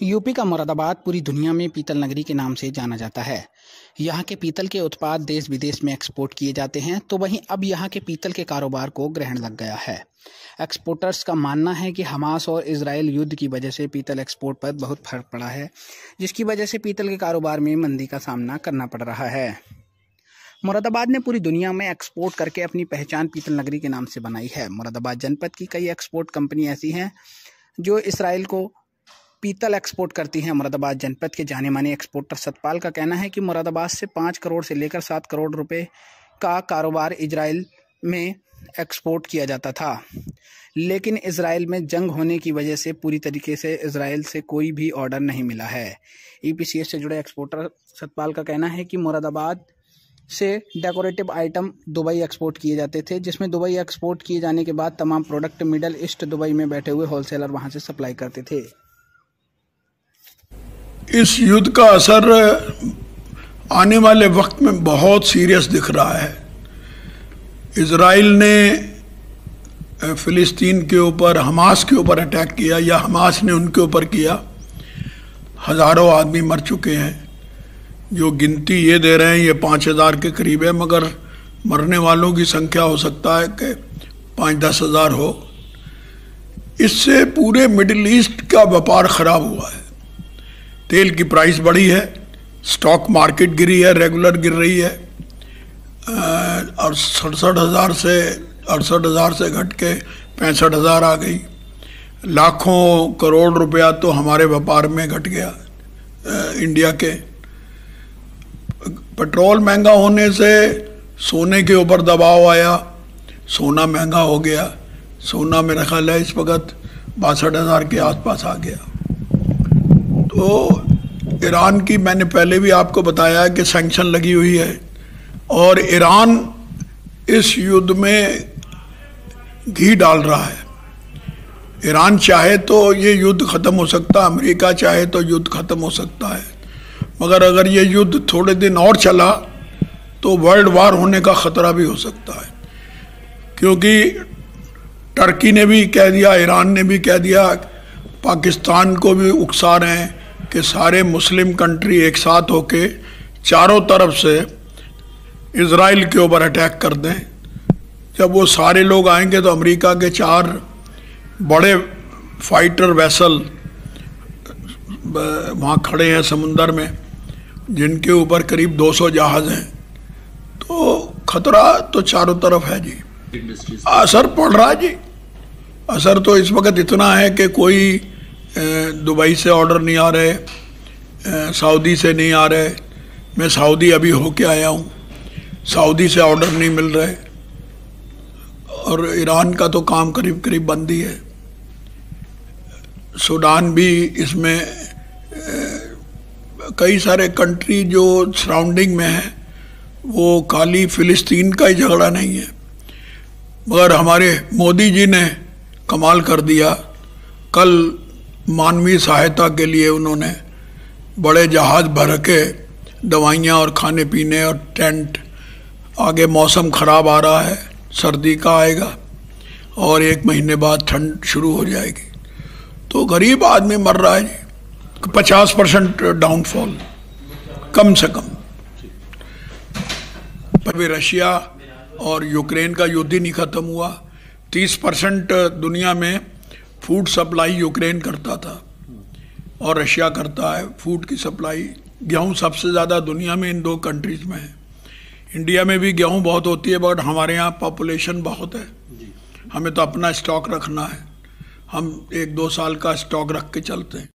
UP का मुरादाबाद पूरी दुनिया में पीतल नगरी के नाम से जाना जाता है। यहाँ के पीतल के उत्पाद देश विदेश में एक्सपोर्ट किए जाते हैं, तो वहीं अब यहाँ के पीतल के कारोबार को ग्रहण लग गया है। एक्सपोर्टर्स का मानना है कि हमास और इजराइल युद्ध की वजह से पीतल एक्सपोर्ट पर बहुत फर्क पड़ा है, जिसकी वजह से पीतल के कारोबार में मंदी का सामना करना पड़ रहा है। मुरादाबाद ने पूरी दुनिया में एक्सपोर्ट करके अपनी पहचान पीतल नगरी के नाम से बनाई है। मुरादाबाद जनपद की कई एक्सपोर्ट कंपनी ऐसी हैं जो इसराइल को पीतल एक्सपोर्ट करती हैं। मुरादाबाद जनपद के जाने माने एक्सपोर्टर सतपाल का कहना है कि मुरादाबाद से 5 करोड़ से लेकर 7 करोड़ रुपए का कारोबार इजराइल में एक्सपोर्ट किया जाता था, लेकिन इजराइल में जंग होने की वजह से पूरी तरीके से इजराइल से कोई भी ऑर्डर नहीं मिला है। ईपीसीएस से जुड़े एक्सपोर्टर सतपाल का कहना है कि मुरादाबाद से डेकोरेटिव आइटम दुबई एक्सपोर्ट किए जाते थे, जिसमें दुबई एक्सपोर्ट किए जाने के बाद तमाम प्रोडक्ट मिडल ईस्ट दुबई में बैठे हुए होलसेलर वहां से सप्लाई करते थे। इस युद्ध का असर आने वाले वक्त में बहुत सीरियस दिख रहा है। इजराइल ने फिलिस्तीन के ऊपर, हमास के ऊपर अटैक किया या हमास ने उनके ऊपर किया। हज़ारों आदमी मर चुके हैं। जो गिनती ये दे रहे हैं ये 5,000 के करीब है, मगर मरने वालों की संख्या हो सकता है कि 5-10 हज़ार हो। इससे पूरे मिडिल ईस्ट का व्यापार ख़राब हुआ है। तेल की प्राइस बढ़ी है, स्टॉक मार्केट गिरी है, रेगुलर गिर रही है, और 68,000 से घट के 65,000 आ गई। लाखों करोड़ रुपया तो हमारे व्यापार में घट गया। इंडिया के पेट्रोल महंगा होने से सोने के ऊपर दबाव आया, सोना महंगा हो गया। सोना मेरा ख्याल है इस वक्त 62,000 के आसपास आ गया। तो ईरान की मैंने पहले भी आपको बताया कि सैंक्शन लगी हुई है, और ईरान इस युद्ध में घी डाल रहा है। ईरान चाहे तो ये युद्ध ख़त्म हो सकता है, अमेरिका चाहे तो युद्ध ख़त्म हो सकता है, मगर अगर ये युद्ध थोड़े दिन और चला तो वर्ल्ड वार होने का ख़तरा भी हो सकता है। क्योंकि टर्की ने भी कह दिया, ईरान ने भी कह दिया, पाकिस्तान को भी उकसा रहे हैं कि सारे मुस्लिम कंट्री एक साथ होके चारों तरफ से इजराइल के ऊपर अटैक कर दें। जब वो सारे लोग आएंगे तो अमेरिका के 4 बड़े फाइटर वेसल वहाँ खड़े हैं समुंदर में, जिनके ऊपर करीब 200 जहाज़ हैं। तो खतरा तो चारों तरफ है जी। असर पड़ रहा है जी। असर तो इस वक्त इतना है कि कोई दुबई से ऑर्डर नहीं आ रहे, सऊदी से नहीं आ रहे। मैं सऊदी अभी होके आया हूँ, सऊदी से ऑर्डर नहीं मिल रहे, और ईरान का तो काम करीब करीब बंद ही है। सूडान भी इसमें, कई सारे कंट्री जो सराउंडिंग में है, वो खाली फ़िलिस्तीन का ही झगड़ा नहीं है। मगर हमारे मोदी जी ने कमाल कर दिया। कल मानवीय सहायता के लिए उन्होंने बड़े जहाज़ भर के दवाइयाँ और खाने पीने और टेंट, आगे मौसम ख़राब आ रहा है, सर्दी का आएगा और 1 महीने बाद ठंड शुरू हो जाएगी, तो गरीब आदमी मर रहा है। 50% डाउनफॉल कम से कम। पर रशिया और यूक्रेन का युद्ध ही नहीं ख़त्म हुआ। 30% दुनिया में फूड सप्लाई यूक्रेन करता था और रशिया करता है फूड की सप्लाई। गेहूँ सबसे ज़्यादा दुनिया में इन 2 कंट्रीज़ में है। इंडिया में भी गेहूँ बहुत होती है, बट हमारे यहाँ पॉपुलेशन बहुत है, हमें तो अपना स्टॉक रखना है। हम 1-2 साल का स्टॉक रख के चलते हैं।